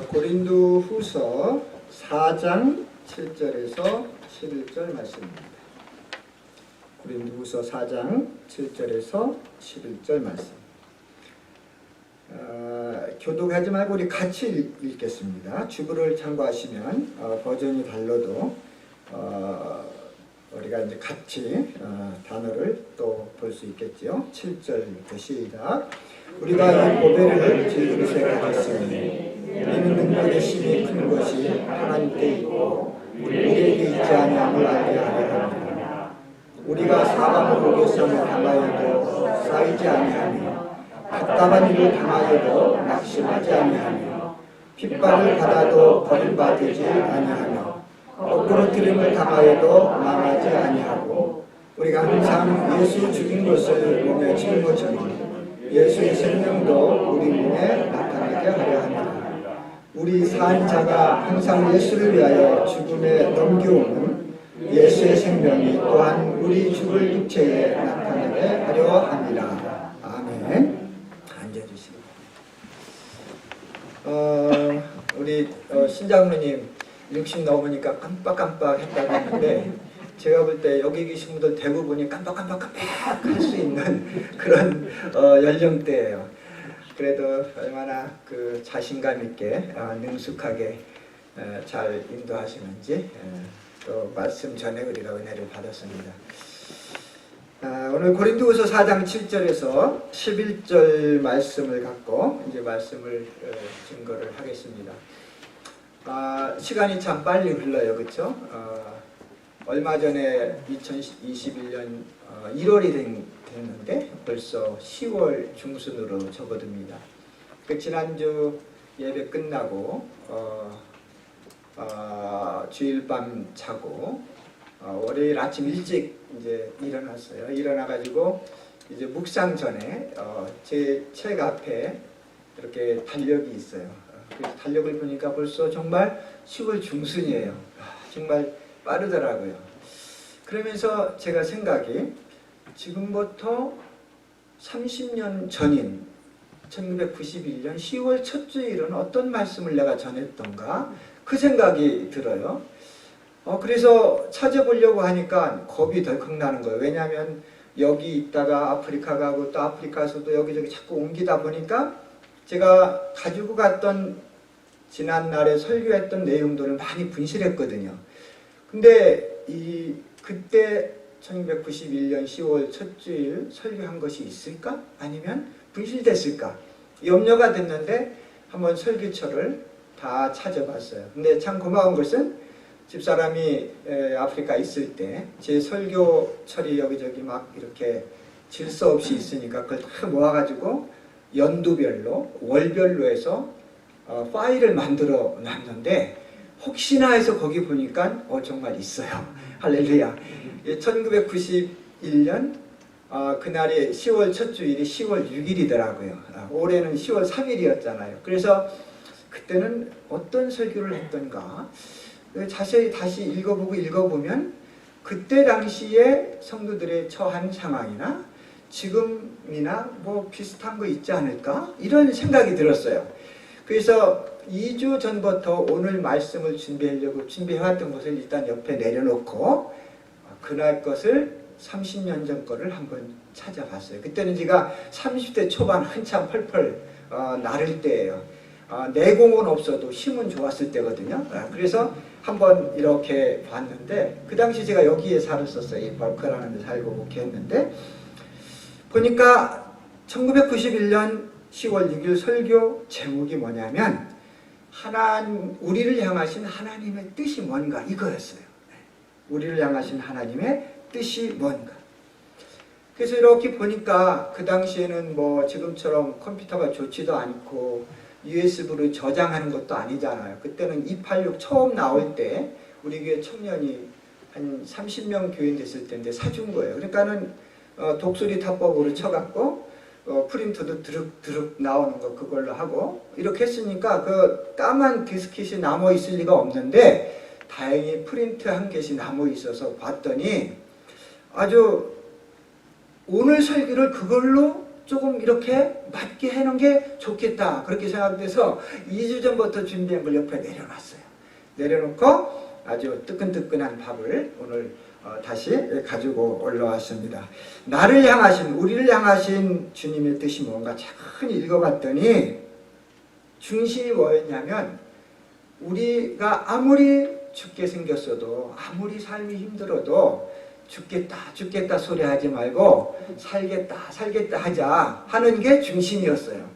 고린도후서 4장 7절에서 11절 말씀입니다. 고린도후서 4장 7절에서 11절 말씀. 교독하지 말고 우리 같이 읽겠습니다. 주부를 참고하시면 버전이 달라도 우리가 이제 같이 단어를 또 볼 수 있겠죠. 7절부터 시작. 우리가 이 보배를 질그릇에 가졌으니 이는 능력의 힘이 큰 것이 하나님께 있고 우리에게 있지 아니함을 알게 하려 합니다. 우리가 사방으로 교sam을 당하여도 쌓이지 아니하며 답답한 일을 당하여도 낙심하지 아니하며 핍박을 받아도 버림받지 아니하며 거꾸로 들임을 당하여도 망하지 아니하고 우리가 항상 예수 죽인 것을 몸에 짊어지니 예수의 생명도 우리 몸에 나타나게 하려 합니다. 우리 산 자가 항상 예수를 위하여 죽음에 넘겨오는 예수의 생명이 또한 우리 죽을 육체에 나타나게 하려 합니다. 아멘. 앉아주시고 우리 신장로님 60 넘으니까 깜빡깜빡 했다고 했는데 제가 볼 때 여기 계신 분들 대부분이 깜빡깜빡 할 수 있는 그런 연령대예요. 그래도 얼마나 그 자신감 있게 능숙하게 잘 인도하시는지 또 말씀 전에 우리가 은혜를 받았습니다. 오늘 고린도후서 4장 7절에서 11절 말씀을 갖고 이제 말씀을 증거를 하겠습니다. 시간이 참 빨리 흘러요, 그렇죠? 얼마 전에 2021년 1월이 됐는데 벌써 10월 중순으로 접어듭니다. 지난주 예배 끝나고 주일밤 자고 월요일 아침 일찍 이제 일어났어요. 일어나가지고 이제 묵상 전에 제 책 앞에 이렇게 달력이 있어요. 그래서 달력을 보니까 벌써 정말 10월 중순이에요. 정말 빠르더라고요. 그러면서 제가 생각이 지금부터 30년 전인 1991년 10월 첫 주일은 어떤 말씀을 내가 전했던가 그 생각이 들어요. 그래서 찾아보려고 하니까 겁이 덜컥 나는 거예요. 왜냐하면 여기 있다가 아프리카 가고 또 아프리카에서도 여기저기 자꾸 옮기다 보니까 제가 가지고 갔던 지난날에 설교했던 내용들을 많이 분실했거든요. 근데 그때 1991년 10월 첫 주일 설교한 것이 있을까? 아니면 분실됐을까? 염려가 됐는데 한번 설교처를 다 찾아봤어요. 근데 참 고마운 것은 집사람이 아프리카 있을 때 제 설교철이 여기저기 막 이렇게 질서 없이 있으니까 그걸 다 모아가지고 연도별로 월별로 해서 파일을 만들어 놨는데 혹시나 해서 거기 보니까 정말 있어요. 할렐루야. 1991년 그날이 10월 첫 주일이 10월 6일이더라고요. 올해는 10월 3일이었잖아요. 그래서 그때는 어떤 설교를 했던가 자세히 다시 읽어보면 그때 당시에 성도들의 처한 상황이나 지금이나 뭐 비슷한 거 있지 않을까? 이런 생각이 들었어요. 그래서 2주 전부터 오늘 말씀을 준비하려고 준비해왔던 것을 일단 옆에 내려놓고 그날 것을 30년 전 거를 한번 찾아봤어요. 그때는 제가 30대 초반 한참 펄펄 나를 때예요. 내공은 없어도 힘은 좋았을 때거든요. 그래서 한번 이렇게 봤는데 그 당시 제가 여기에 살았었어요. 이 벌크라는 데 살고 목회했는데 보니까 1991년 10월 6일 설교 제목이 뭐냐면 우리를 향하신 하나님의 뜻이 뭔가 이거였어요. 우리를 향하신 하나님의 뜻이 뭔가. 그래서 이렇게 보니까 그 당시에는 뭐 지금처럼 컴퓨터가 좋지도 않고 USB로 저장하는 것도 아니잖아요. 그때는 286 처음 나올 때 우리 교회 청년이 한 30명 교인 됐을 때인데 사준 거예요. 그러니까는 독수리 타법으로 쳐갖고 프린터도 드륵드륵 나오는 거 그걸로 하고 이렇게 했으니까 그 까만 디스켓이 남아 있을 리가 없는데 다행히 프린트 한 개씩 남아 있어서 봤더니 아주 오늘 설교를 그걸로 조금 이렇게 맞게 해놓은 게 좋겠다 그렇게 생각돼서 2주 전부터 준비한 걸 옆에 내려놨어요. 내려놓고 아주 뜨끈뜨끈한 밥을 오늘 다시 가지고 올라왔습니다. 나를 향하신, 우리를 향하신 주님의 뜻이 뭔가 차근히 읽어봤더니 중심이 뭐였냐면, 우리가 아무리 죽게 생겼어도, 아무리 삶이 힘들어도 죽겠다 죽겠다 소리 하지 말고 살겠다 살겠다 하자 하는 게 중심이었어요.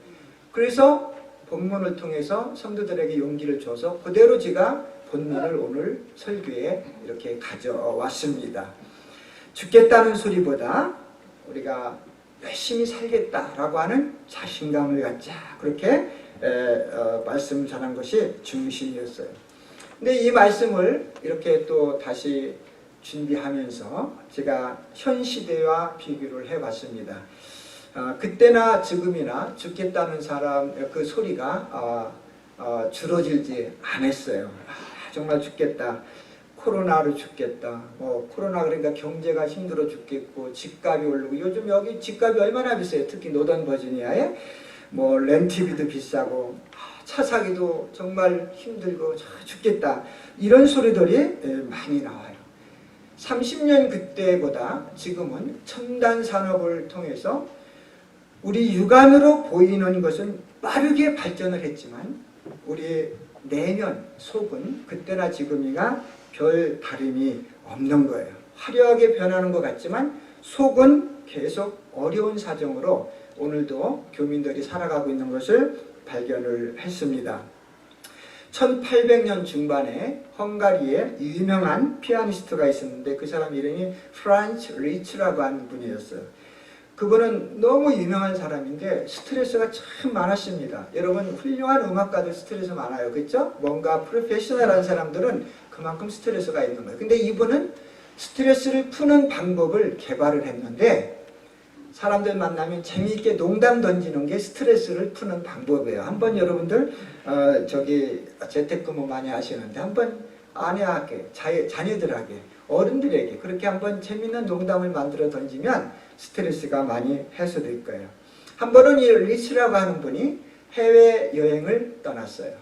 그래서 본문을 통해서 성도들에게 용기를 줘서 그대로 제가 본문을 오늘 설교에 이렇게 가져왔습니다. 죽겠다는 소리보다 우리가 열심히 살겠다라고 하는 자신감을 갖자, 그렇게 말씀을 전한 것이 중심이었어요. 근데 이 말씀을 이렇게 또 다시 준비하면서 제가 현 시대와 비교를 해봤습니다. 그때나 지금이나 죽겠다는 사람 그 소리가 줄어들지 않았어요. 정말 죽겠다, 코로나로 죽겠다, 코로나 그러니까 경제가 힘들어 죽겠고 집값이 오르고, 요즘 여기 집값이 얼마나 비싸요. 특히 노던 버지니아에 렌트비도 비싸고 차 사기도 정말 힘들고 죽겠다, 이런 소리들이 많이 나와요. 30년 그때보다 지금은 첨단 산업을 통해서 우리 육안으로 보이는 것은 빠르게 발전을 했지만 우리 내면, 속은 그때나 지금이나 별 다름이 없는 거예요. 화려하게 변하는 것 같지만 속은 계속 어려운 사정으로 오늘도 교민들이 살아가고 있는 것을 발견을 했습니다. 1800년 중반에 헝가리에 유명한 피아니스트가 있었는데 그 사람 이름이 프란츠 리츠라고 하는 분이었어요. 그분은 너무 유명한 사람인데 스트레스가 참 많았습니다. 여러분, 훌륭한 음악가들 스트레스 많아요. 그렇죠? 뭔가 프로페셔널한 사람들은 그만큼 스트레스가 있는 거예요. 근데 이분은 스트레스를 푸는 방법을 개발을 했는데, 사람들 만나면 재미있게 농담 던지는 게 스트레스를 푸는 방법이에요. 한번 여러분들 재택근무 많이 하시는데 한번 아내에게, 자녀들에게, 어른들에게 그렇게 한번 재미있는 농담을 만들어 던지면 스트레스가 많이 해소될 거예요. 한 번은 이 리츠라고 하는 분이 해외여행을 떠났어요.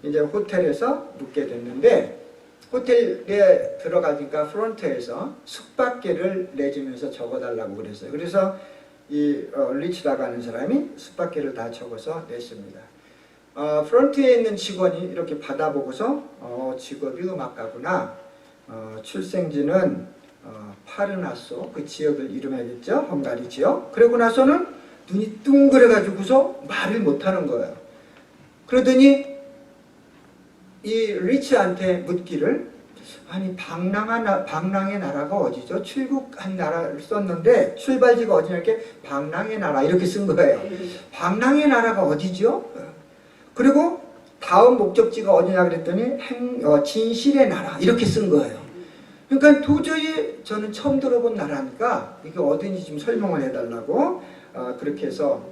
이제 호텔에서 묵게 됐는데, 호텔에 들어가니까 프론트에서 숙박계를 내주면서 적어달라고 그랬어요. 그래서 이 리치라고 하는 사람이 숙박계를 다 적어서 냈습니다. 프론트에 있는 직원이 이렇게 받아보고서 직업이 음악가구나, 출생지는 파르나소, 그 지역을 이름해야겠죠, 헝가리 지역. 그러고 나서는 눈이 뚱그려가지고서 말을 못하는 거예요. 그러더니 이 리치한테 묻기를, 아니 방랑의 나라가 어디죠? 출국한 나라를 썼는데 출발지가 어디냐, 이렇게 방랑의 나라 이렇게 쓴 거예요. 방랑의 나라가 어디죠? 그리고 다음 목적지가 어디냐 그랬더니 진실의 나라 이렇게 쓴 거예요. 그러니까 도저히 저는 처음 들어본 나라니까 이게 어딘지 좀 설명을 해달라고 그렇게 해서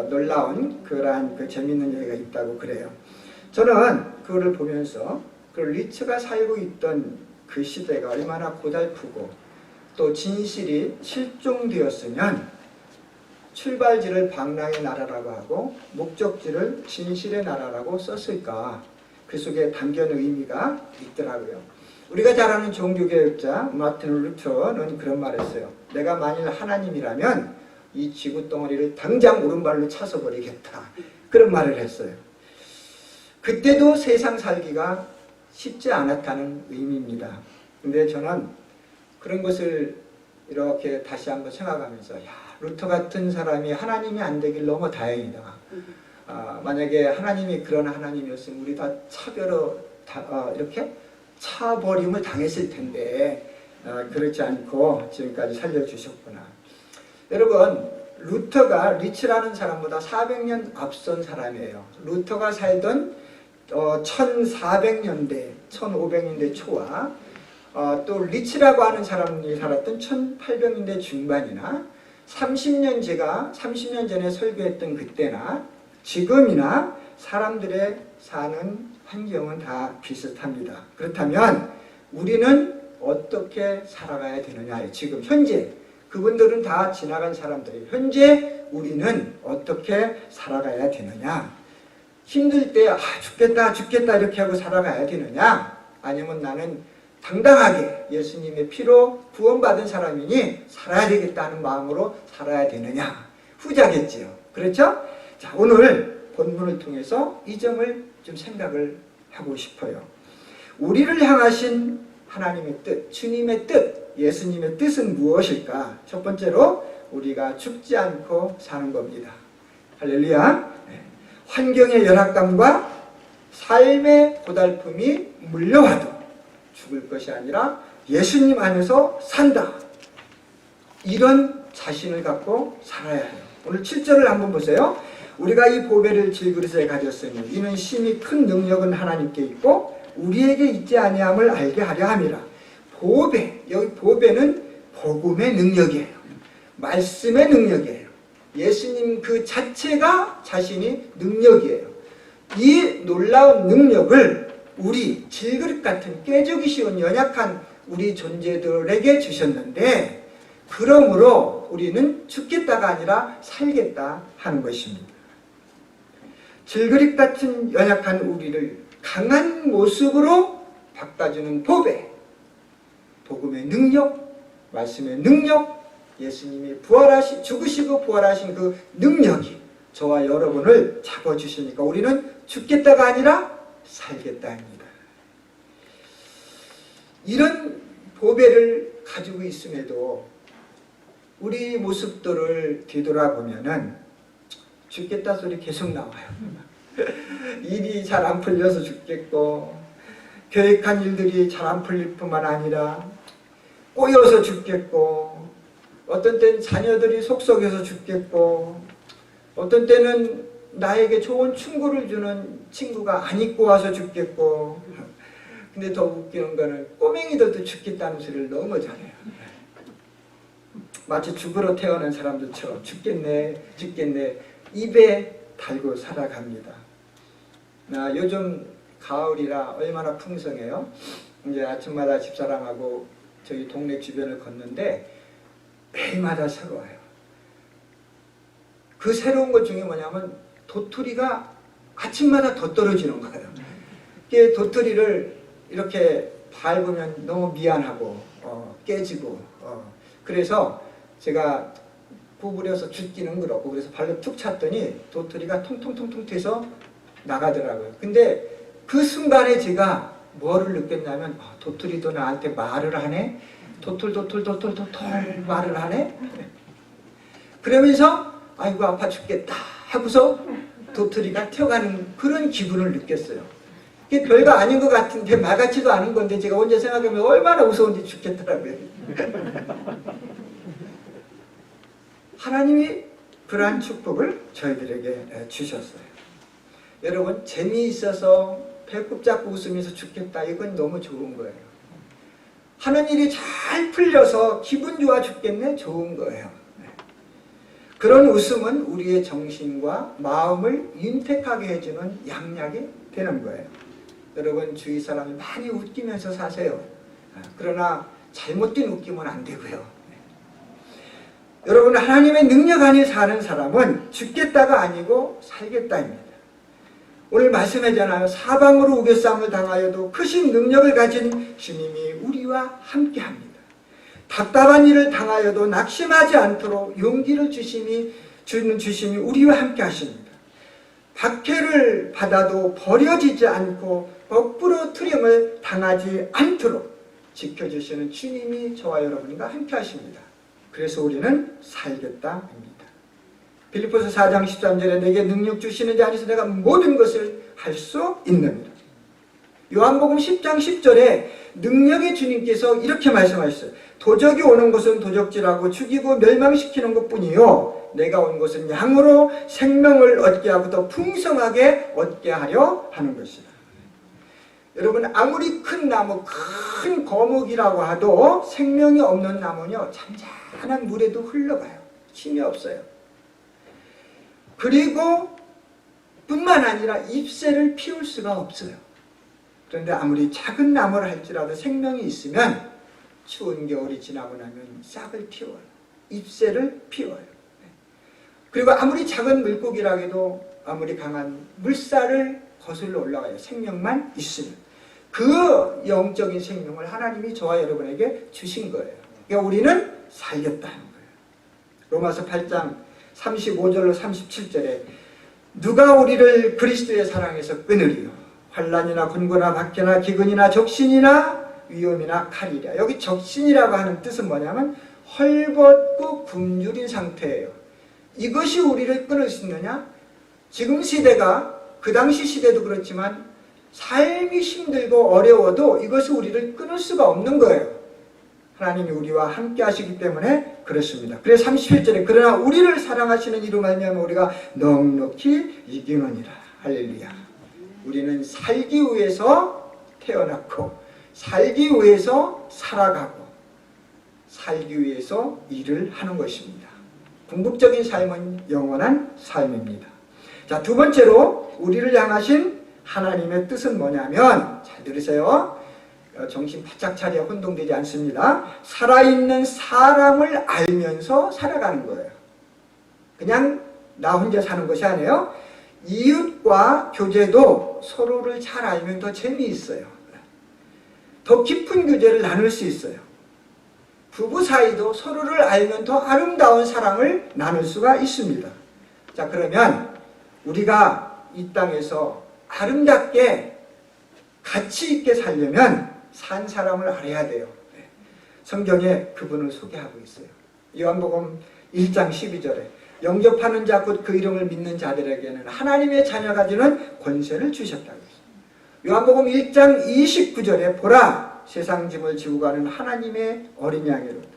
놀라운 그러한 그 재밌는 얘기가 있다고 그래요. 저는 그거를 보면서 그 리츠가 살고 있던 그 시대가 얼마나 고달프고 또 진실이 실종되었으면 출발지를 방랑의 나라라고 하고 목적지를 진실의 나라라고 썼을까. 그 속에 담겨있는 의미가 있더라고요. 우리가 잘 아는 종교개혁자 마틴 루터는 그런 말을 했어요. 내가 만일 하나님이라면 이 지구 덩어리를 당장 오른발로 차서 버리겠다. 그런 말을 했어요. 그때도 세상 살기가 쉽지 않았다는 의미입니다. 근데 저는 그런 것을 이렇게 다시 한번 생각하면서, 루터 같은 사람이 하나님이 안 되길 너무 다행이다. 만약에 하나님이 그런 하나님이었으면 우리 다 이렇게 차버림을 당했을 텐데 그렇지 않고 지금까지 살려주셨구나. 여러분, 루터가 리츠라는 사람보다 400년 앞선 사람이에요. 루터가 살던 1400년대, 1500년대 초와 또 리츠라고 하는 사람이 살았던 1800년대 중반이나 30년 전에 설교했던 그때나 지금이나 사람들의 사는 환경은 다 비슷합니다. 그렇다면 우리는 어떻게 살아가야 되느냐, 지금 현재 그분들은 다 지나간 사람들이에요. 현재 우리는 어떻게 살아가야 되느냐? 힘들 때 죽겠다 죽겠다 이렇게 하고 살아가야 되느냐? 아니면 나는 당당하게 예수님의 피로 구원받은 사람이니 살아야 되겠다는 마음으로 살아야 되느냐? 후자겠지요. 그렇죠? 자, 오늘 본문을 통해서 이 점을 좀 생각을 하고 싶어요. 우리를 향하신 하나님의 뜻, 주님의 뜻, 예수님의 뜻은 무엇일까? 첫 번째로 우리가 죽지 않고 사는 겁니다. 할렐루야. 환경의 열악감과 삶의 고달픔이 물려와도 죽을 것이 아니라 예수님 안에서 산다. 이런 자신을 갖고 살아야 해요. 오늘 7절을 한번 보세요. 우리가 이 보배를 질그릇에 가졌으니 이는 심히 큰 능력은 하나님께 있고 우리에게 있지 아니함을 알게 하려 함이라. 보배, 여기 보배는 복음의 능력이에요. 말씀의 능력이에요. 예수님 그 자체가 자신이 능력이에요. 이 놀라운 능력을 우리 질그릇 같은 깨지기 쉬운 연약한 우리 존재들에게 주셨는데, 그러므로 우리는 죽겠다가 아니라 살겠다 하는 것입니다. 질그릇 같은 연약한 우리를 강한 모습으로 바꿔주는 보배, 복음의 능력, 말씀의 능력, 예수님이 죽으시고 부활하신 그 능력이 저와 여러분을 잡아주시니까 우리는 죽겠다가 아니라 살겠다입니다. 이런 보배를 가지고 있음에도 우리 모습들을 뒤돌아보면은 죽겠다 소리 계속 나와요. 일이 잘 안 풀려서 죽겠고, 계획한 일들이 잘 안 풀릴 뿐만 아니라 꼬여서 죽겠고, 어떤 때는 자녀들이 속썩여서 죽겠고, 어떤 때는 나에게 좋은 충고를 주는 친구가 안 입고 와서 죽겠고. 근데 더 웃기는 거는 꼬맹이들도 죽겠다는 소리를 너무 잘해요. 마치 죽으러 태어난 사람들처럼 죽겠네 죽겠네 입에 달고 살아갑니다. 요즘 가을이라 얼마나 풍성해요. 이제 아침마다 집사람하고 저희 동네 주변을 걷는데 매일마다 새로워요. 그 새로운 것 중에 뭐냐면 도토리가 아침마다 더 떨어지는 거예요. 이게 도토리를 이렇게 밟으면 너무 미안하고 깨지고 그래서 제가 구부려서 줍기는 그렇고 그래서 발로 툭 찼더니 도토리가 통통통통 튀어서 나가더라고요. 근데 그 순간에 제가 뭐를 느꼈냐면 도토리도 나한테 말을 하네? 도톨도톨도톨도톨 말을 하네? 그러면서 아이고 아파 죽겠다 하고서 도토리가 튀어가는 그런 기분을 느꼈어요. 이게 별거 아닌 것 같은데 말 같지도 않은 건데 제가 혼자 생각하면 얼마나 무서운지 죽겠더라고요. 하나님이 그러한 축복을 저희들에게 주셨어요. 여러분, 재미있어서 배꼽 잡고 웃으면서 죽겠다, 이건 너무 좋은 거예요. 하는 일이 잘 풀려서 기분 좋아 죽겠네, 좋은 거예요. 그런 웃음은 우리의 정신과 마음을 윤택하게 해주는 양약이 되는 거예요. 여러분, 주위 사람이 많이 웃기면서 사세요. 그러나 잘못된 웃기면 안 되고요. 여러분, 하나님의 능력 안에 사는 사람은 죽겠다가 아니고 살겠다입니다. 오늘 말씀하잖아요. 사방으로 우겨싸움을 당하여도 크신 능력을 가진 주님이 우리와 함께합니다. 답답한 일을 당하여도 낙심하지 않도록 용기를 주심이 우리와 함께하십니다. 박해를 받아도 버려지지 않고 거꾸로 트림을 당하지 않도록 지켜주시는 주님이 저와 여러분과 함께하십니다. 그래서 우리는 살겠다입니다. 빌립보서 4장 13절에 내게 능력 주시는 자 안에서 내가 모든 것을 할 수 있느니라. 요한복음 10장 10절에 능력의 주님께서 이렇게 말씀하셨어요. 도적이 오는 것은 도적질하고 죽이고 멸망시키는 것뿐이요 내가 온 것은 양으로 생명을 얻게 하고 더 풍성하게 얻게 하려 하는 것이다. 여러분, 아무리 큰 나무, 큰 거목이라고 해도 생명이 없는 나무는요 잔잔한 물에도 흘러가요. 힘이 없어요. 그리고 뿐만 아니라 잎새를 피울 수가 없어요. 그런데 아무리 작은 나무를 할지라도 생명이 있으면 추운 겨울이 지나고 나면 싹을 틔워요. 잎새를 피워요. 그리고 아무리 작은 물고기라 해도 아무리 강한 물살을 거슬러 올라가요. 생명만 있으면. 그 영적인 생명을 하나님이 저와 여러분에게 주신 거예요. 그러니까 우리는 살렸다는 거예요. 로마서 8장 35절로 37절에 누가 우리를 그리스도의 사랑에서 끊으리요? 환난이나 곤고나 박해나 기근이나 적신이나 위험이나 칼이랴. 여기 적신이라고 하는 뜻은 뭐냐면 헐벗고 굶주린 상태예요. 이것이 우리를 끊을 수 있느냐? 지금 시대가 그 당시 시대도 그렇지만 삶이 힘들고 어려워도 이것이 우리를 끊을 수가 없는 거예요. 하나님이 우리와 함께 하시기 때문에 그렇습니다. 그래서 31절에 그러나 우리를 사랑하시는 이로 말미암아 우리가 넉넉히 이기느니라. 할렐루야. 우리는 살기 위해서 태어났고 살기 위해서 살아가고 살기 위해서 일을 하는 것입니다. 궁극적인 삶은 영원한 삶입니다. 자, 두 번째로 우리를 향하신 하나님의 뜻은 뭐냐면, 잘 들으세요. 정신 바짝 차려 혼동되지 않습니다. 살아있는 사람을 알면서 살아가는 거예요. 그냥 나 혼자 사는 것이 아니에요. 이웃과 교제도 서로를 잘 알면 더 재미있어요. 더 깊은 교제를 나눌 수 있어요. 부부 사이도 서로를 알면 더 아름다운 사랑을 나눌 수가 있습니다. 자, 그러면 우리가 이 땅에서 아름답게 가치 있게 살려면 산 사람을 알아야 돼요. 성경에 그분을 소개하고 있어요. 요한복음 1장 12절에 영접하는 자 곧 그 이름을 믿는 자들에게는 하나님의 자녀가 되는 권세를 주셨다고 했어요. 요한복음 1장 29절에 보라 세상 짐을 지고 가는 하나님의 어린 양이로다.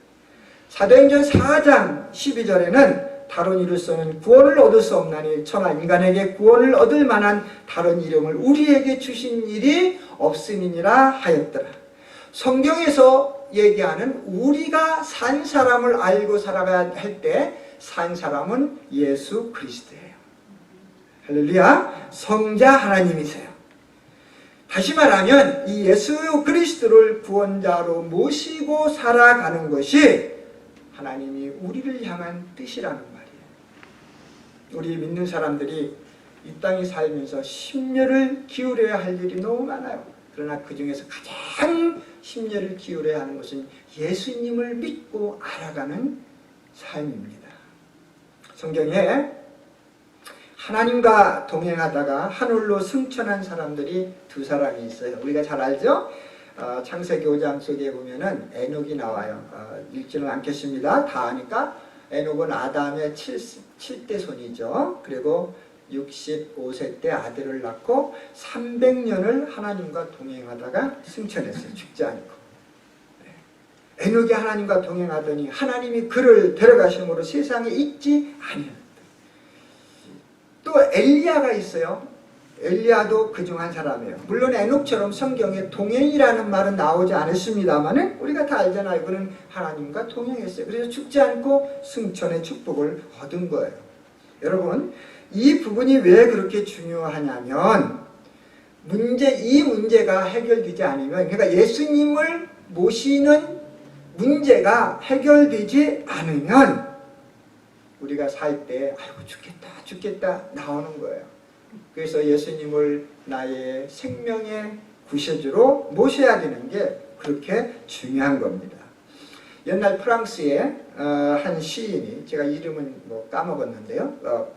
사도행전 4장 12절에는 다른 이로서는 구원을 얻을 수 없나니 천하 인간에게 구원을 얻을 만한 다른 이름을 우리에게 주신 일이 없음이니라 하였더라. 성경에서 얘기하는 우리가 산 사람을 알고 살아가야 할 때 산 사람은 예수 그리스도예요. 할렐루야. 성자 하나님이세요. 다시 말하면 이 예수 그리스도를 구원자로 모시고 살아가는 것이 하나님이 우리를 향한 뜻이라는 말이에요. 우리 믿는 사람들이 이 땅에 살면서 심려를 기울여야 할 일이 너무 많아요. 그러나 그 중에서 가장 심려를 기울여야 하는 것은 예수님을 믿고 알아가는 삶입니다. 성경에 하나님과 동행하다가 하늘로 승천한 사람들이 두 사람이 있어요. 우리가 잘 알죠? 창세기 5장 속에 보면은 에녹이 나와요. 읽지는 않겠습니다. 다 아니까 에녹은 아담의 7대 손이죠. 그리고 65세 때 아들을 낳고 300년을 하나님과 동행하다가 승천했어요. 죽지 않고. 에녹이 하나님과 동행하더니 하나님이 그를 데려가심으로 세상에 있지 아니하였다. 또 엘리야가 있어요. 엘리야도 그중 한 사람이에요. 물론 에녹처럼 성경에 동행이라는 말은 나오지 않았습니다만 우리가 다 알잖아요. 그는 하나님과 동행했어요. 그래서 죽지 않고 승천의 축복을 얻은 거예요. 여러분, 이 부분이 왜 그렇게 중요하냐면 이 문제가 해결되지 않으면, 그러니까 예수님을 모시는 문제가 해결되지 않으면 우리가 살 때 아이고 죽겠다 나오는 거예요. 그래서 예수님을 나의 생명의 구세주로 모셔야 되는 게 그렇게 중요한 겁니다. 옛날 프랑스의 한 시인이, 제가 이름은 까먹었는데요,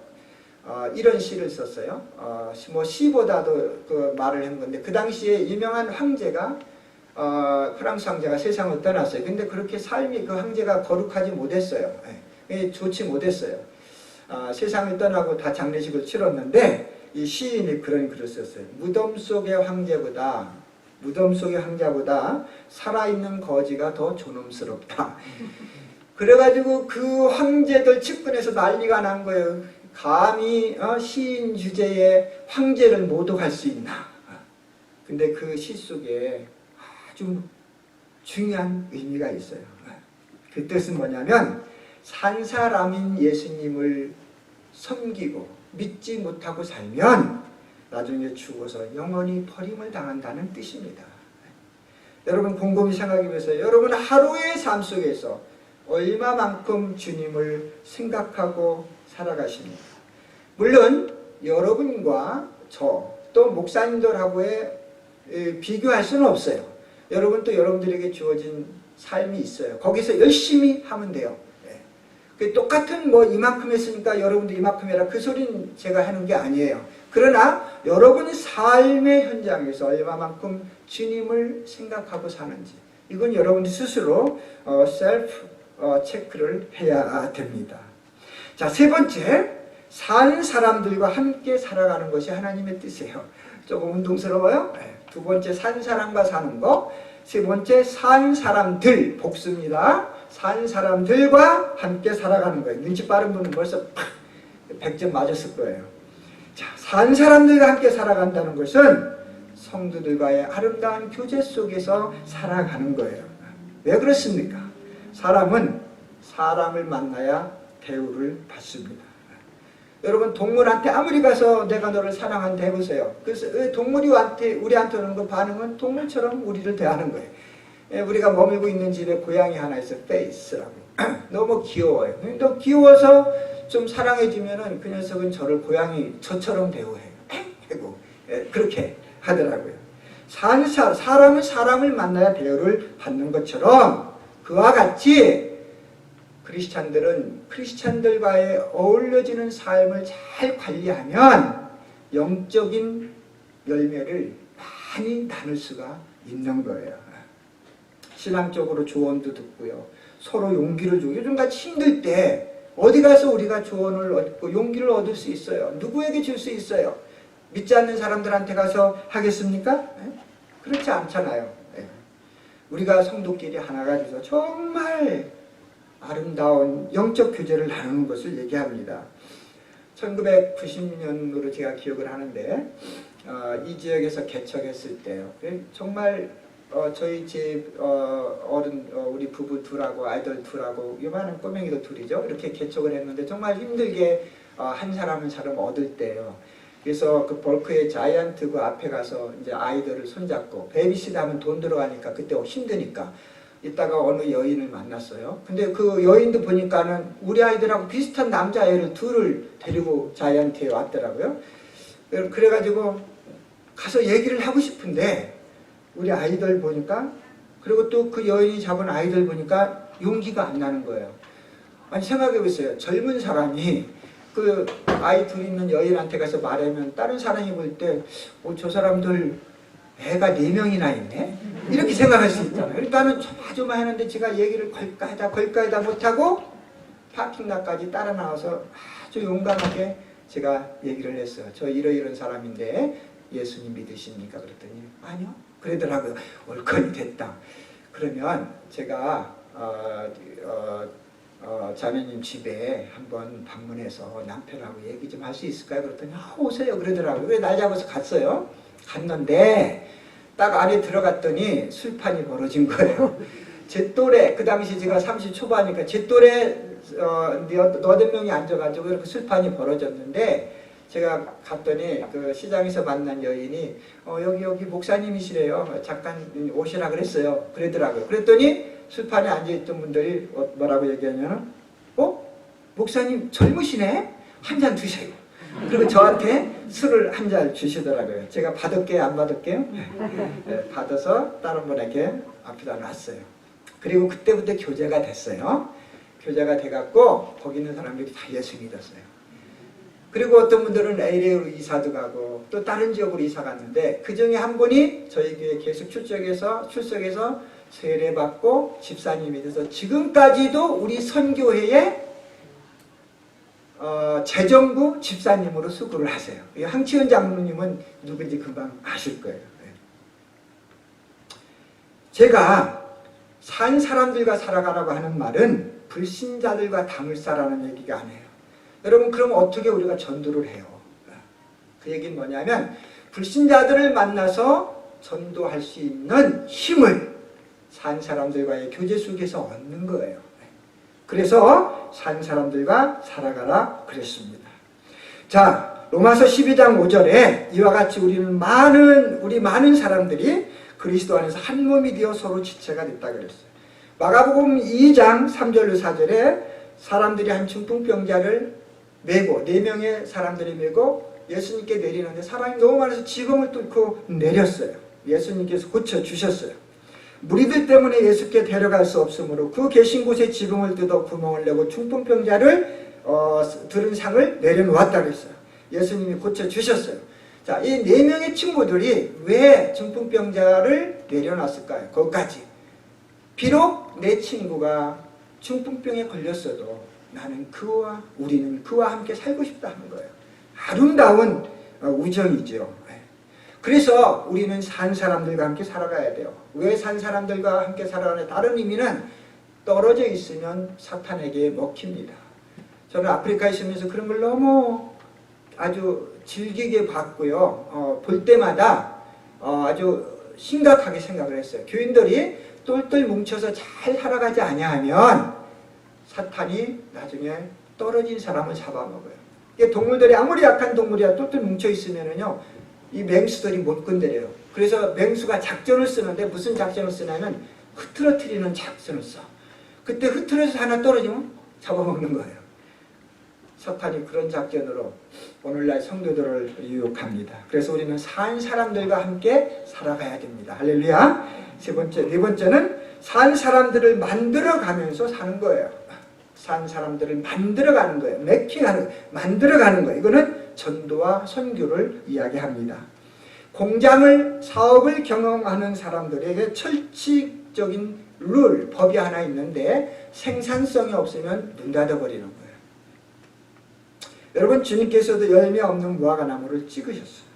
이런 시를 썼어요. 시보다도 그 말을 한 건데, 그 당시에 유명한 황제가 프랑스 황제가 세상을 떠났어요. 근데 그렇게 삶이 그 황제가 거룩하지 못했어요. 좋지 못했어요. 세상을 떠나고 다 장례식을 치렀는데 이 시인이 그런 글을 썼어요. 무덤 속의 황제보다 살아있는 거지가 더 존엄스럽다. 그래가지고 그 황제들 측근에서 난리가 난 거예요. 감히 시인 주제에 황제를 모독할 수 있나. 근데 그 시 속에 아주 중요한 의미가 있어요. 그 뜻은 뭐냐면 산 사람인 예수님을 섬기고 믿지 못하고 살면 나중에 죽어서 영원히 버림을 당한다는 뜻입니다. 여러분 곰곰이 생각해 보세요. 여러분 하루의 삶 속에서 얼마만큼 주님을 생각하고 살아가십니까? 물론 여러분과 저 또 목사님들하고의 비교할 수는 없어요. 여러분 또 여러분들에게 주어진 삶이 있어요. 거기서 열심히 하면 돼요. 똑같은 뭐 이만큼 했으니까 여러분도 이만큼 해라, 그 소리는 제가 하는 게 아니에요. 그러나 여러분의 삶의 현장에서 얼마만큼 주님을 생각하고 사는지, 이건 여러분이 스스로 셀프 체크를 해야 됩니다. 자, 세 번째, 사는 사람들과 함께 살아가는 것이 하나님의 뜻이에요. 조금 운동스러워요? 두 번째, 산 사람과 사는 거. 세 번째, 산 사람들, 복수입니다. 산 사람들과 함께 살아가는 거예요. 눈치 빠른 분은 벌써 100점 맞았을 거예요. 자, 산 사람들과 함께 살아간다는 것은 성도들과의 아름다운 교제 속에서 살아가는 거예요. 왜 그렇습니까? 사람은 사람을 만나야 대우를 받습니다. 여러분, 동물한테 아무리 가서 내가 너를 사랑한다 해보세요. 그래서 동물이 우리한테 오는 그 반응은 동물처럼 우리를 대하는 거예요. 우리가 머물고 있는 집에 고양이 하나 있어요. 페이스라고. 너무 귀여워요. 너 귀여워서 좀 사랑해주면은 그 녀석은 저를 저처럼 대우해요. 그렇게 하더라고요. 사람은 사람을 만나야 대우를 받는 것처럼, 그와 같이 크리스찬들은 크리스찬들과의 어울려지는 삶을 잘 관리하면 영적인 열매를 많이 나눌 수가 있는 거예요. 신앙적으로 조언도 듣고요. 서로 용기를 주고, 요즘같이 힘들 때 어디 가서 우리가 조언을 얻고 용기를 얻을 수 있어요? 누구에게 줄 수 있어요? 믿지 않는 사람들한테 가서 하겠습니까? 그렇지 않잖아요. 우리가 성도끼리 하나가 돼서 정말 아름다운 영적 교제를 나누는 것을 얘기합니다. 1990년으로 제가 기억을 하는데, 이 지역에서 개척했을 때요. 정말 저희 집 우리 부부 둘하고 아이들 둘하고 요만한 꼬맹이도 둘이죠. 이렇게 개척을 했는데 정말 힘들게 한 사람 한 사람 얻을 때요. 그래서 그 벌크의 자이언트 그 앞에 가서 이제 아이들을 손잡고, 베이비시트 하면 돈 들어가니까 그때 힘드니까 이따가 어느 여인을 만났어요. 근데 그 여인도 보니까는 우리 아이들하고 비슷한 남자애를 둘을 데리고 자이언트에 왔더라고요. 그래가지고 가서 얘기를 하고 싶은데 우리 아이들 보니까, 그리고 또 그 여인이 잡은 아이들 보니까 용기가 안 나는 거예요. 아니, 생각해보세요. 젊은 사람이 그 아이 둘 있는 여인한테 가서 말하면 다른 사람이 볼 때 저 사람들 애가 4명이나 있네? 이렇게 생각할 수 있잖아요. 그러니까는 조마조마하는데 제가 얘기를 걸까이다 못하고 파킹락까지 따라 나와서 아주 용감하게 제가 얘기를 했어요. 저 이러이런 사람인데 예수님 믿으십니까? 그랬더니 아니요. 그러더라고요. 올건이 됐다. 그러면 제가 자매님 집에 한번 방문해서 남편하고 얘기 좀 할 수 있을까요? 그랬더니 오세요. 그러더라고요. 왜 날 잡아서 갔어요? 갔는데 딱 안에 들어갔더니 술판이 벌어진 거예요. 제 또래, 그 당시 제가 30 초반이니까 제 또래 너댓 명이 앉아가지고 이렇게 술판이 벌어졌는데, 제가 갔더니 그 시장에서 만난 여인이 여기 목사님이시래요. 잠깐 오시라 그랬어요. 그러더라고요. 그랬더니 술판에 앉아있던 분들이 뭐라고 얘기하냐면 목사님 젊으시네? 한 잔 드세요. 그리고 저한테 술을 한 잔 주시더라고요. 제가 받을게요? 안 받을게요? 네, 받아서 다른 분에게 앞에다 놨어요. 그리고 그때부터 교제가 됐어요. 교제가 돼갖고 거기 있는 사람들이 다 예수 믿었어요. 그리고 어떤 분들은 LA로 이사도 가고 또 다른 지역으로 이사 갔는데, 그 중에 한 분이 저희 교회에 계속 출석해서 세례받고 집사님이 돼서 지금까지도 우리 선교회에 재정부 집사님으로 수고를 하세요. 황치은 장로님은 누군지 금방 아실 거예요. 제가 산 사람들과 살아가라고 하는 말은 불신자들과 담을 싸라는 얘기가 아니에요. 여러분, 그럼 어떻게 우리가 전도를 해요? 그 얘기는 뭐냐면 불신자들을 만나서 전도할 수 있는 힘을 산 사람들과의 교제 속에서 얻는 거예요. 그래서 산 사람들과 살아가라 그랬습니다. 자, 로마서 12장 5절에 이와 같이 우리 많은 사람들이 그리스도 안에서 한 몸이 되어 서로 지체가 됐다 그랬어요. 마가복음 2장 3절로 4절에 사람들이 한 중풍병자를 메고 4명의 사람들이 메고 예수님께 내리는데 사람이 너무 많아서 지붕을 뚫고 내렸어요. 예수님께서 고쳐주셨어요. 무리들 때문에 예수께 데려갈 수 없으므로 그 계신 곳에 지붕을 뜯어 구멍을 내고 중풍병자를 들은 상을 내려놓았다고 했어요. 예수님이 고쳐주셨어요. 자, 이 4명의 친구들이 왜 중풍병자를 내려놨을까요? 거기까지. 비록 내 친구가 중풍병에 걸렸어도 우리는 그와 함께 살고 싶다 하는 거예요. 아름다운 우정이죠. 그래서 우리는 산 사람들과 함께 살아가야 돼요. 왜 산 사람들과 함께 살아가냐? 다른 의미는 떨어져 있으면 사탄에게 먹힙니다. 저는 아프리카에 있으면서 그런 걸 너무 아주 즐기게 봤고요. 볼 때마다 아주 심각하게 생각을 했어요. 교인들이 똘똘 뭉쳐서 잘 살아가지 아니하면 사탄이 나중에 떨어진 사람을 잡아먹어요. 동물들이 아무리 약한 동물이야 똘똘 뭉쳐 있으면은요, 이 맹수들이 못 건드려요. 그래서 맹수가 작전을 쓰는데 무슨 작전을 쓰냐면 흐트러뜨리는 작전을 써. 그때 흐트러져서 하나 떨어지면 잡아먹는 거예요. 사탄이 그런 작전으로 오늘날 성도들을 유혹합니다. 그래서 우리는 산 사람들과 함께 살아가야 됩니다. 할렐루야. 네 번째는 산 사람들을 만들어가면서 사는 거예요. 산 사람들을 만들어가는 거예요. 메킹하는 거예요. 만들어가는 거예요. 이거는 전도와 선교를 이야기합니다. 사업을 경영하는 사람들에게 철칙적인 법이 하나 있는데 생산성이 없으면 문 닫아버리는 거예요. 여러분, 주님께서도 열매 없는 무화과 나무를 찍으셨어요.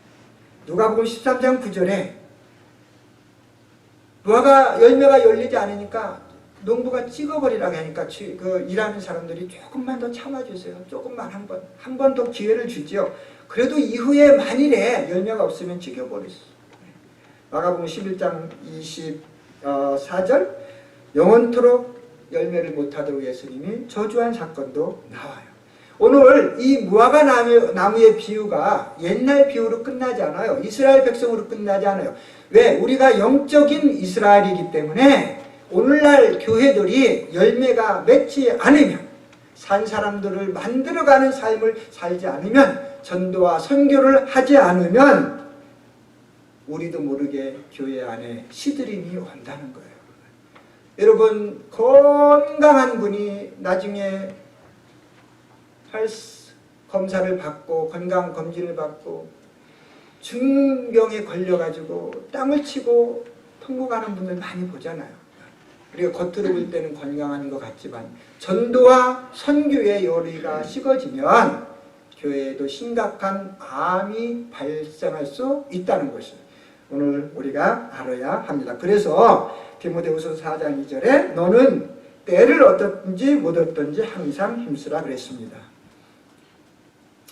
누가복음 13장 9절에 무화과 열매가 열리지 않으니까 농부가 찍어버리라고 하니까 일하는 사람들이 조금만 더 참아주세요. 조금만 한 번 더 기회를 주지요. 그래도 이후에 만일에 열매가 없으면 죽여버렸어요. 마가복음 11장 24절 영원토록 열매를 못하도록 예수님이 저주한 사건도 나와요. 오늘 이 무화과 나무의 비유가 옛날 비유로 끝나지 않아요. 이스라엘 백성으로 끝나지 않아요. 왜? 우리가 영적인 이스라엘이기 때문에 오늘날 교회들이 열매가 맺지 않으면, 산 사람들을 만들어가는 삶을 살지 않으면, 전도와 선교를 하지 않으면 우리도 모르게 교회 안에 시들림이 온다는 거예요. 여러분, 건강한 분이 나중에 검사를 받고 건강검진을 받고 중병에 걸려가지고 땅을 치고 통곡하는 분들 많이 보잖아요. 우리가 겉으로 볼 때는 건강한 것 같지만 전도와 선교의 열의가 식어지면 교회에도 심각한 암이 발생할 수 있다는 것을 오늘 우리가 알아야 합니다. 그래서 디모데후서 4장 2절에 너는 때를 얻었든지 못 얻든지 항상 힘쓰라 그랬습니다.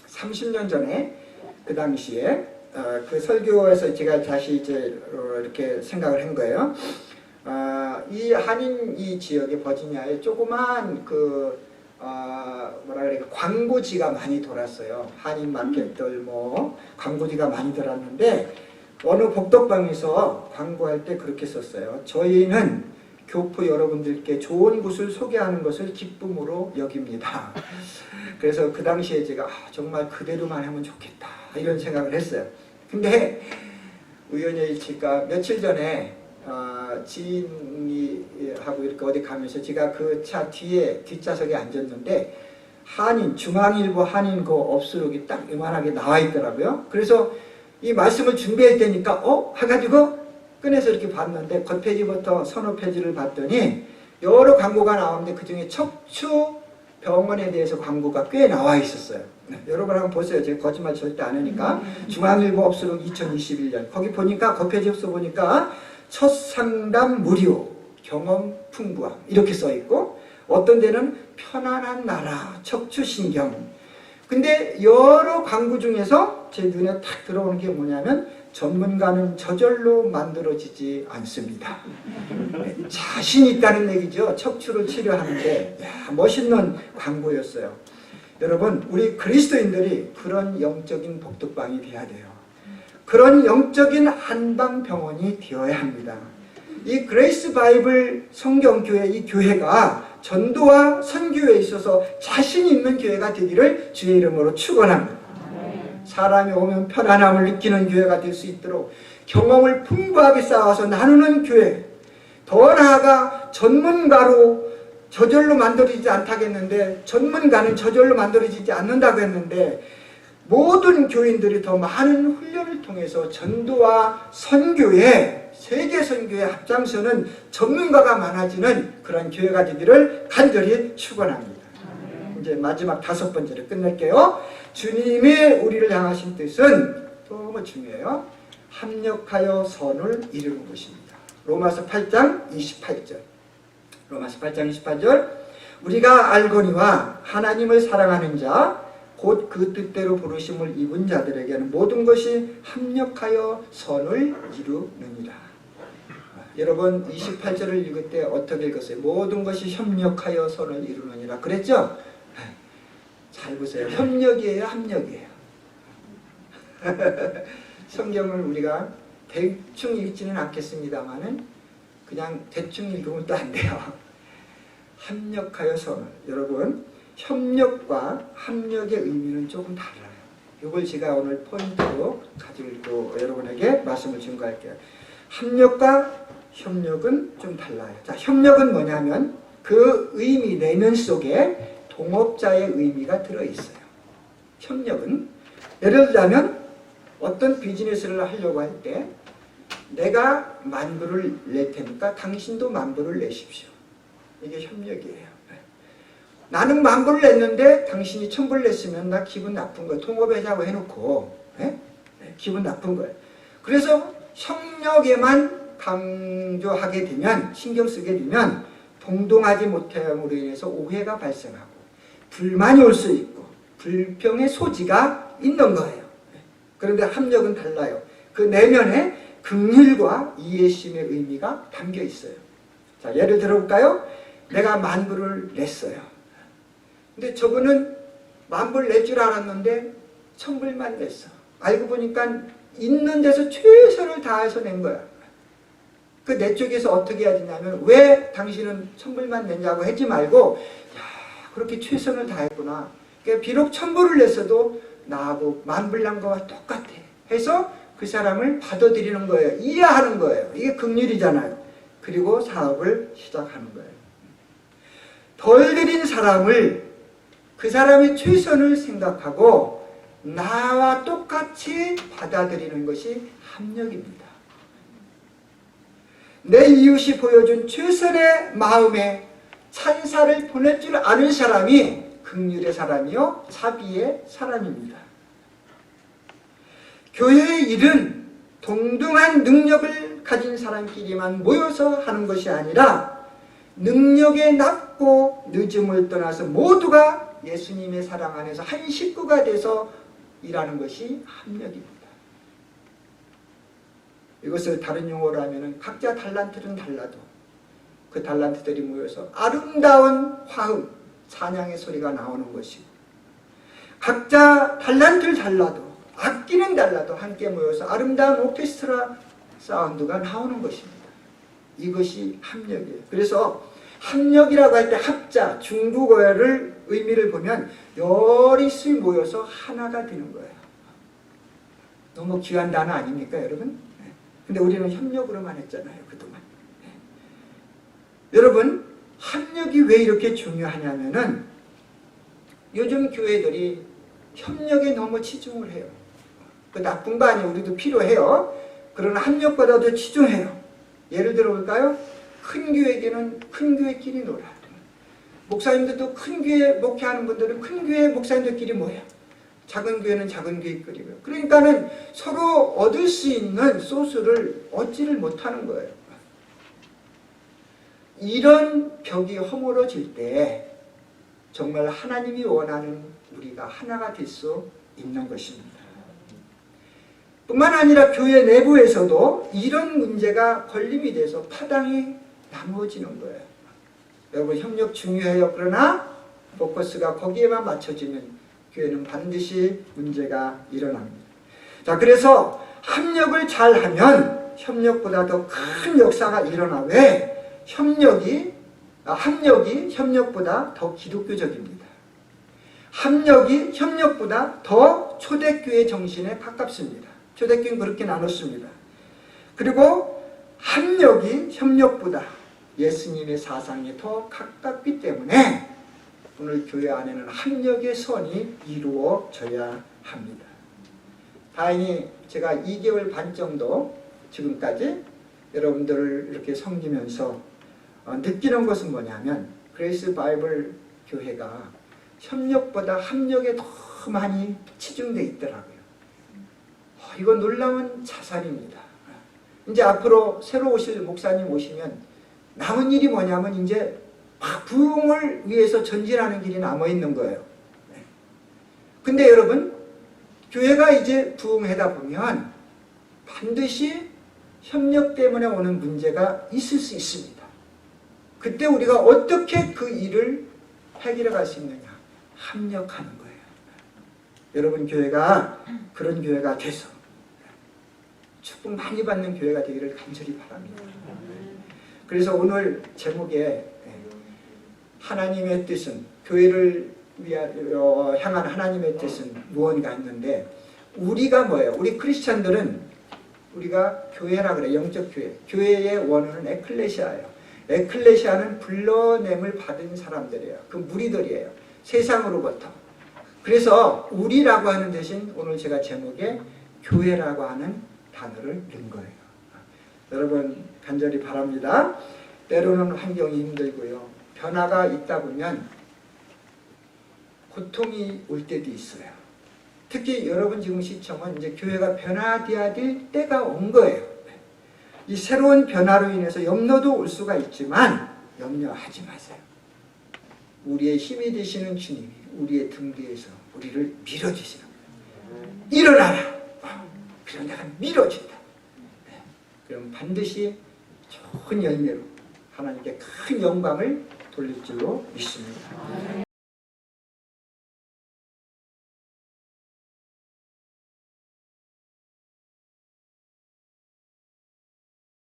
30년 전에 그 당시에 그 설교에서 제가 다시 이렇게 생각을 한 거예요. 이 한인 이 지역의 버지니아에 조그만 광고지가 많이 돌았어요. 한인 마켓들 광고지가 많이 돌았는데 어느 복덕방에서 광고할 때 그렇게 썼어요. 저희는 교포 여러분들께 좋은 곳을 소개하는 것을 기쁨으로 여깁니다. 그래서 그 당시에 제가 정말 그대로만 하면 좋겠다 이런 생각을 했어요. 근데 우연히 제가 며칠 전에 지인이하고 이렇게 어디 가면서 제가 그 차 뒷좌석에 앉았는데 중앙일보 한인 그 업수록이 딱 이만하게 나와 있더라고요. 그래서 이 말씀을 준비할 때니까 해가지고 꺼내서 이렇게 봤는데 겉페이지부터 서너 페이지를 봤더니 여러 광고가 나오는데 그 중에 척추병원에 대해서 광고가 꽤 나와 있었어요. 여러분 한번 보세요. 제가 거짓말 절대 안 하니까. 중앙일보 업수록 2021년 거기 보니까 겉페이지에서 보니까 첫 상담 무료, 경험 풍부함 이렇게 써있고 어떤 데는 편안한 나라, 척추신경. 근데 여러 광고 중에서 제 눈에 탁 들어오는 게 뭐냐면 전문가는 저절로 만들어지지 않습니다. 자신 있다는 얘기죠. 척추를 치료하는데 멋있는 광고였어요. 여러분, 우리 그리스도인들이 그런 영적인 복덕방이 되어야 돼요. 그런 영적인 한방병원이 되어야 합니다. 이 그레이스 바이블 성경교회 이 교회가 전도와 선교에 있어서 자신 있는 교회가 되기를 주의 이름으로 축원합니다. 사람이 오면 편안함을 느끼는 교회가 될 수 있도록 경험을 풍부하게 쌓아서 나누는 교회, 더 나아가 전문가로 저절로 만들어지지 않다겠는데, 전문가는 저절로 만들어지지 않는다고 했는데, 모든 교인들이 더 많은 훈련을 통해서 전도와 선교에, 세계 선교에 앞장서는 전문가가 많아지는 그런 교회가 되기를 간절히 축원합니다. 이제 마지막 5번째로 끝낼게요. 주님의 우리를 향하신 뜻은 너무 중요해요. 합력하여 선을 이루는 것입니다. 로마서 8장 28절. 로마서 8장 28절. 우리가 알거니와 하나님을 사랑하는 자 곧 그 뜻대로 부르심을 입은 자들에게는 모든 것이 합력하여 선을 이루느니라. 여러분 28절을 읽을 때 어떻게 읽었어요? 모든 것이 협력하여 선을 이루느니라 그랬죠? 잘 보세요. 협력이에요? 합력이에요? 성경을 우리가 대충 읽지는 않겠습니다만은 그냥 대충 읽으면 또 안 돼요. 합력하여 선을. 여러분 협력과 합력의 의미는 조금 달라요. 이걸 제가 오늘 포인트로 가지고 여러분에게 말씀을 증거할게요. 합력과 협력은 좀 달라요. 자, 협력은 뭐냐면 그 의미 내면 속에 동업자의 의미가 들어있어요. 협력은 예를 들자면 어떤 비즈니스를 하려고 할 때 내가 만불을 낼 테니까 당신도 만불을 내십시오. 이게 협력이에요. 나는 만불을 냈는데 당신이 1000불 냈으면 나 기분 나쁜 거예요. 통업하자고 해놓고 기분 나쁜 거예요. 그래서 협력에만 강조하게 되면, 신경 쓰게 되면 동동하지 못함으로 인해서 오해가 발생하고 불만이 올 수 있고 불평의 소지가 있는 거예요. 그런데 합력은 달라요. 그 내면에 긍휼과 이해심의 의미가 담겨 있어요. 자, 예를 들어볼까요? 내가 만불을 냈어요. 근데 저분은 만불 낼 줄 알았는데 1000불만 냈어. 알고 보니까 있는 데서 최선을 다해서 낸 거야. 그 내 쪽에서 어떻게 해야 되냐면, 왜 당신은 1000불만 냈냐고 하지 말고, 야, 그렇게 최선을 다했구나. 그러니까 비록 1000불을 냈어도 나하고 만불 난 거와 똑같아 해서 그 사람을 받아들이는 거예요. 이해하는 거예요. 이게 긍휼이잖아요. 그리고 사업을 시작하는 거예요. 덜 드린 사람을, 그 사람의 최선을 생각하고 나와 똑같이 받아들이는 것이 합력입니다. 내 이웃이 보여준 최선의 마음에 찬사를 보낼 줄 아는 사람이 긍휼의 사람이요 자비의 사람입니다. 교회의 일은 동등한 능력을 가진 사람끼리만 모여서 하는 것이 아니라 능력의 낮고 늦음을 떠나서 모두가 예수님의 사랑 안에서 한 식구가 돼서 일하는 것이 합력입니다. 이것을 다른 용어로 하면 각자 달란트는 달라도 그 달란트들이 모여서 아름다운 화음, 찬양의 소리가 나오는 것이고, 각자 달란트를 달라도 악기는 달라도 함께 모여서 아름다운 오케스트라 사운드가 나오는 것입니다. 이것이 합력이에요. 그래서 합력이라고 할 때 합자, 중국어를 의미를 보면 여럿이 모여서 하나가 되는 거예요. 너무 귀한 단어 아닙니까, 여러분? 근데 우리는 협력으로만 했잖아요, 그동안. 여러분, 합력이 왜 이렇게 중요하냐면은 요즘 교회들이 협력에 너무 치중을 해요. 그 나쁜 거 아니에요. 우리도 필요해요. 그러나 합력보다도 치중해요. 예를 들어 볼까요? 큰 교회에게는 큰 교회끼리 놀아. 목사님들도 큰 교회 목회하는 분들은 큰 교회 목사님들끼리 모여. 작은 교회는 작은 교회끼리고요. 그러니까는 서로 얻을 수 있는 소스를 얻지를 못하는 거예요. 이런 벽이 허물어질 때 정말 하나님이 원하는 우리가 하나가 될 수 있는 것입니다. 뿐만 아니라 교회 내부에서도 이런 문제가 걸림이 돼서 파당이 나누어지는 거예요. 여러분, 협력 중요해요. 그러나 포커스가 거기에만 맞춰지면 교회는 반드시 문제가 일어납니다. 자, 그래서 합력을 잘하면 협력보다 더 큰 역사가 일어나. 왜? 협력이 협력보다 더 기독교적입니다. 협력이 협력보다 더 초대교회 정신에 가깝습니다. 초대교회는 그렇게 나눴습니다. 그리고 협력이 협력보다 예수님의 사상에 더 가깝기 때문에 오늘 교회 안에는 협력의 선이 이루어져야 합니다. 다행히 제가 2개월 반 정도 지금까지 여러분들을 이렇게 섬기면서 느끼는 것은 뭐냐면 그레이스 바이블 교회가 협력보다 협력에 더 많이 치중되어 있더라고요. 이건 놀라운 자산입니다. 이제 앞으로 새로 오실 목사님 오시면 남은 일이 뭐냐면 이제 부흥을 위해서 전진하는 길이 남아있는 거예요. 근데 여러분, 교회가 이제 부흥하다 보면 반드시 협력 때문에 오는 문제가 있을 수 있습니다. 그때 우리가 어떻게 그 일을 해결해 갈 수 있느냐? 협력하는 거예요. 여러분 교회가 그런 교회가 돼서 축복 많이 받는 교회가 되기를 간절히 바랍니다. 그래서 오늘 제목에 하나님의 뜻은, 교회를 향한 하나님의 뜻은 무언가 했는데, 우리가 뭐예요? 우리 크리스찬들은 우리가 교회라 그래. 영적 교회. 교회의 원어는 에클레시아예요. 에클레시아는 불러냄을 받은 사람들이에요. 그 무리들이에요. 세상으로부터. 그래서 우리라고 하는 대신 오늘 제가 제목에 교회라고 하는 단어를 넣은 거예요. 여러분 간절히 바랍니다. 때로는 환경이 힘들고요. 변화가 있다 보면 고통이 올 때도 있어요. 특히 여러분 지금 시청은 이제 교회가 변화되어야 될 때가 온 거예요. 이 새로운 변화로 인해서 염려도 올 수가 있지만 염려하지 마세요. 우리의 힘이 되시는 주님이 우리의 등 뒤에서 우리를 밀어주시는 거예요. 일어나라. 그럼 내가 밀어준다. 그럼 반드시 좋은 열매로 하나님께 큰 영광을 돌릴 줄로 믿습니다.